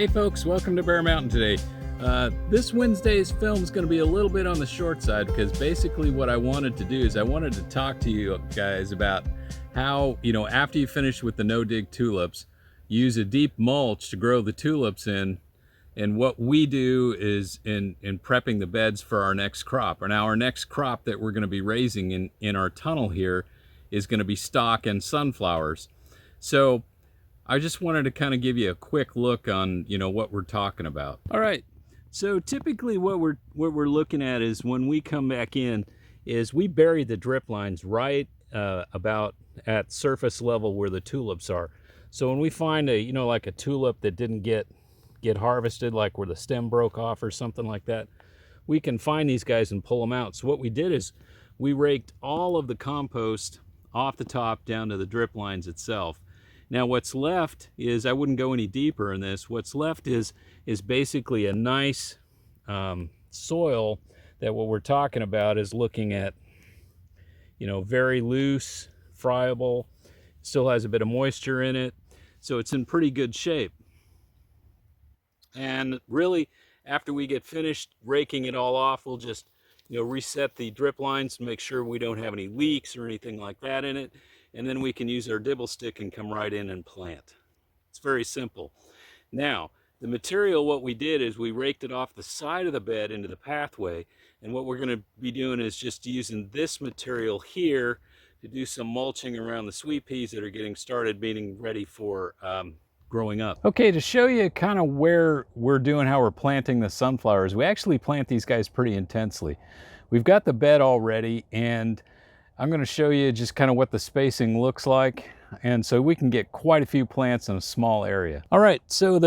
Hey folks, welcome to Bear Mountain today. This Wednesday's film is going to be a little bit on the short side because basically what I wanted to do is I wanted to talk to you guys about how, after you finish with the No Dig tulips, use a deep mulch to grow the tulips in. And what we do is in prepping the beds for our next crop. Now our next crop that we're going to be raising in our tunnel here is going to be stock and sunflowers. So I just wanted to kind of give you a quick look on, what we're talking about. All right. So typically what we're looking at is when we come back in is we bury the drip lines right about at surface level where the tulips are. So when we find like a tulip that didn't get harvested, like where the stem broke off or something like that, we can find these guys and pull them out. So what we did is we raked all of the compost off the top down to the drip lines itself. Now what's left is, I wouldn't go any deeper in this, what's left is basically a nice soil that what we're talking about is looking at, very loose, friable, still has a bit of moisture in it, so it's in pretty good shape. And really, after we get finished raking it all off, we'll just reset the drip lines to make sure we don't have any leaks or anything like that in it. And then we can use our dibble stick and come right in and plant. It's very simple. Now, the material, what we did is we raked it off the side of the bed into the pathway. And what we're going to be doing is just using this material here to do some mulching around the sweet peas that are getting started, being ready for growing up. Okay, to show you kind of where we're doing, how we're planting the sunflowers, we actually plant these guys pretty intensely. We've got the bed all ready, and I'm going to show you just kind of what the spacing looks like, and so we can get quite a few plants in a small area. All right, so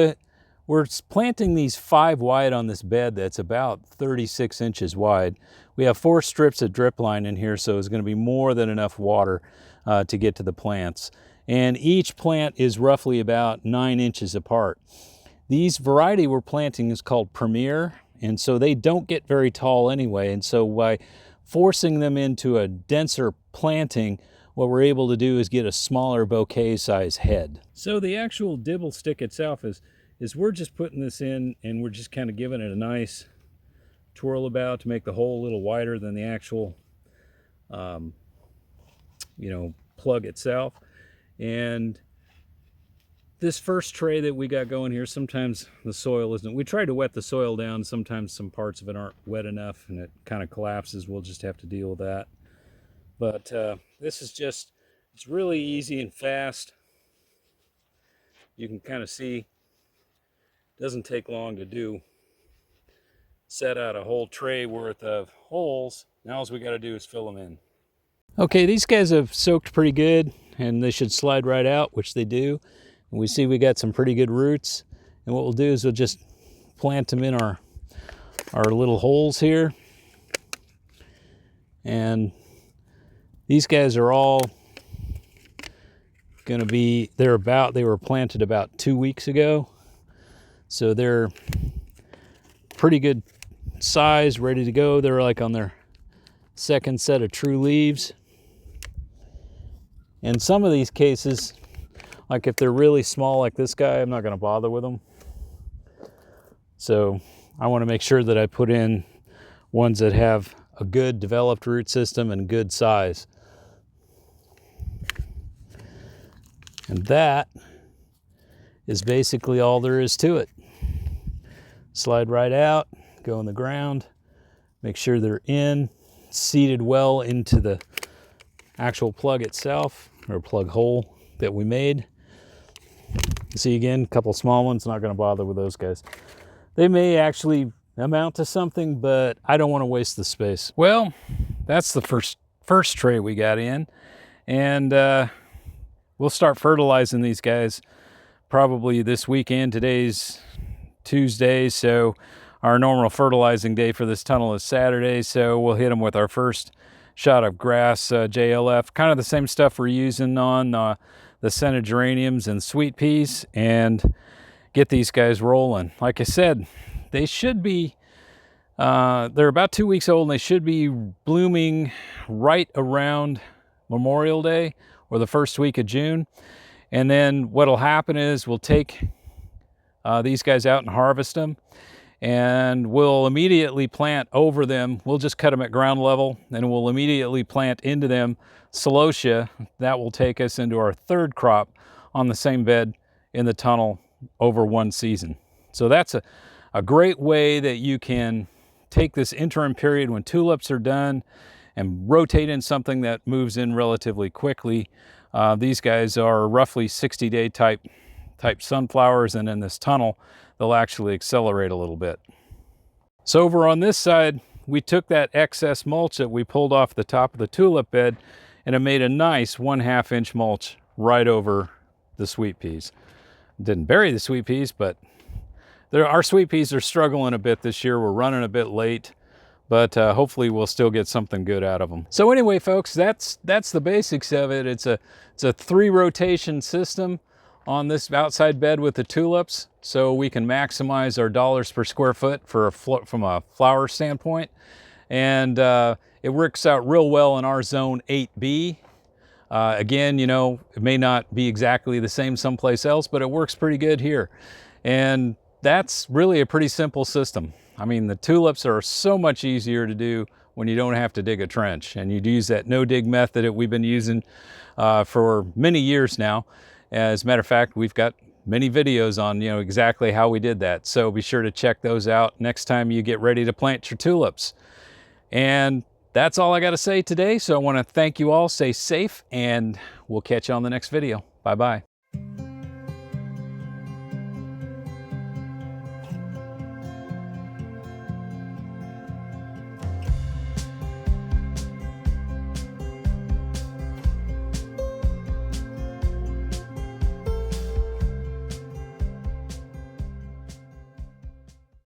we're planting these 5 wide on this bed that's about 36 inches wide. We have 4 strips of drip line in here, so it's going to be more than enough water to get to the plants. And each plant is roughly about 9 inches apart. These variety we're planting is called Premier, and so they don't get very tall anyway, and so by forcing them into a denser planting, what we're able to do is get a smaller bouquet size head. So the actual dibble stick itself is we're just putting this in, and we're just kind of giving it a nice twirl about to make the hole a little wider than the actual plug itself. And this first tray that we got going here, sometimes the soil isn't, we try to wet the soil down, sometimes some parts of it aren't wet enough and it kind of collapses. We'll just have to deal with that. But this is just, it's really easy and fast. You can kind of see, it doesn't take long to do. Set out a whole tray worth of holes. Now all we got to do is fill them in. Okay, these guys have soaked pretty good and they should slide right out, which they do. And we see we got some pretty good roots. And what we'll do is we'll just plant them in our little holes here. And these guys are all going to be, they were planted about 2 weeks ago. So they're pretty good size, ready to go. They're like on their second set of true leaves. In some of these cases, like if they're really small like this guy, I'm not going to bother with them. So I want to make sure that I put in ones that have a good developed root system and good size. And that is basically all there is to it. Slide right out, go in the ground, make sure they're seated well into the actual plug itself, or plug hole that we made. See again, a couple small ones, not going to bother with those guys. They may actually amount to something, but I don't want to waste the space. Well, that's the first tray we got in, and we'll start fertilizing these guys probably this weekend. Today's Tuesday, so our normal fertilizing day for this tunnel is Saturday, so we'll hit them with our first shot of grass JLF, kind of the same stuff we're using on the scented geraniums and sweet peas, and get these guys rolling. Like I said, they should be, they're about 2 weeks old, and they should be blooming right around Memorial Day or the first week of June. And then what'll happen is we'll take these guys out and harvest them. And we'll immediately plant over them. We'll just cut them at ground level, and we'll immediately plant into them celosia. That will take us into our third crop on the same bed in the tunnel over one season. So that's a great way that you can take this interim period when tulips are done and rotate in something that moves in relatively quickly. These guys are roughly 60-day type sunflowers, and in this tunnel they'll actually accelerate a little bit. So over on this side, we took that excess mulch that we pulled off the top of the tulip bed and it made a nice 1/2 inch mulch right over the sweet peas. Didn't bury the sweet peas, but our sweet peas are struggling a bit this year. We're running a bit late, but hopefully we'll still get something good out of them. So anyway, folks, that's the basics of it. It's a 3 rotation system on this outside bed with the tulips, so we can maximize our dollars per square foot from a flower standpoint. And it works out real well in our zone 8B. Again, you know, it may not be exactly the same someplace else, but it works pretty good here. And that's really a pretty simple system. I mean, the tulips are so much easier to do when you don't have to dig a trench, and you'd use that no dig method that we've been using for many years now. As a matter of fact, we've got many videos on, you know, exactly how we did that. So be sure to check those out next time you get ready to plant your tulips. And that's all I got to say today. So I want to thank you all. Stay safe, and we'll catch you on the next video. Bye-bye.